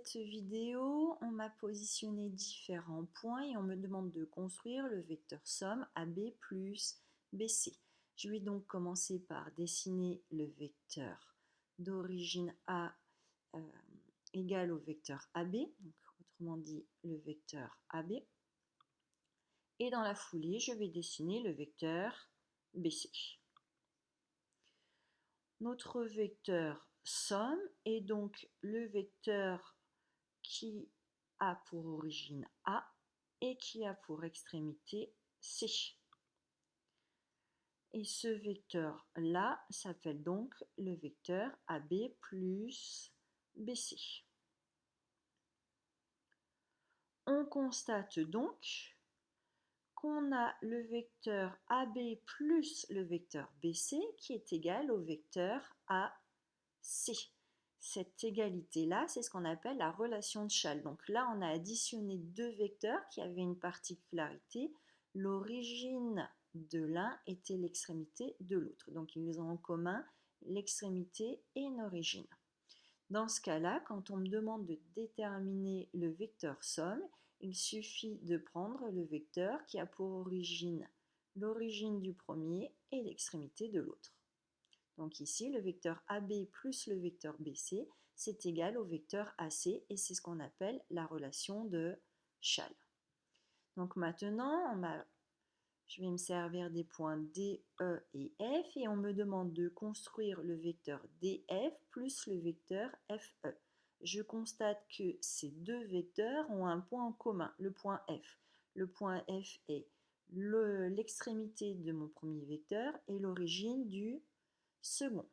cette vidéo, on m'a positionné différents points et on me demande de construire le vecteur somme AB plus BC. Je vais donc commencer par dessiner le vecteur d'origine A égal au vecteur AB, donc autrement dit le vecteur AB. Et dans la foulée, je vais dessiner le vecteur BC. Notre vecteur somme est donc le vecteur qui a pour origine A et qui a pour extrémité C. Et ce vecteur-là s'appelle donc le vecteur AB plus BC. On constate donc qu'on a le vecteur AB plus le vecteur BC qui est égal au vecteur AC. Cette égalité-là, c'est ce qu'on appelle la relation de Schall. Donc là, on a additionné deux vecteurs qui avaient une particularité. L'origine de l'un était l'extrémité de l'autre. Donc ils ont en commun l'extrémité et une origine. Dans ce cas-là, quand on me demande de déterminer le vecteur somme, il suffit de prendre le vecteur qui a pour origine l'origine du premier et l'extrémité de l'autre. Donc ici, le vecteur AB plus le vecteur BC, c'est égal au vecteur AC et c'est ce qu'on appelle la relation de Schall. Donc maintenant, je vais me servir des points D, E et F et on me demande de construire le vecteur DF plus le vecteur FE. Je constate que ces deux vecteurs ont un point en commun, le point F. Le point F est l'extrémité de mon premier vecteur et l'origine du second.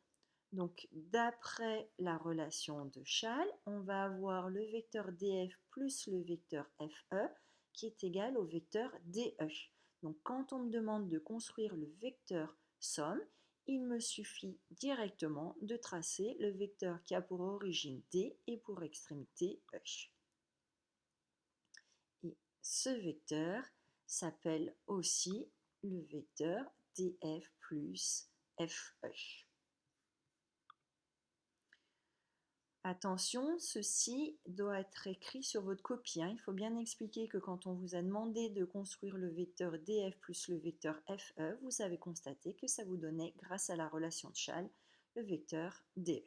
Donc, d'après la relation de Schall, on va avoir le vecteur DF plus le vecteur FE qui est égal au vecteur DE. Donc, quand on me demande de construire le vecteur somme, il me suffit directement de tracer le vecteur qui a pour origine D et pour extrémité E. Et ce vecteur s'appelle aussi le vecteur DF plus FE. Attention, ceci doit être écrit sur votre copie. Il faut bien expliquer que quand on vous a demandé de construire le vecteur DF plus le vecteur FE, vous avez constaté que ça vous donnait, grâce à la relation de Schall, le vecteur DE.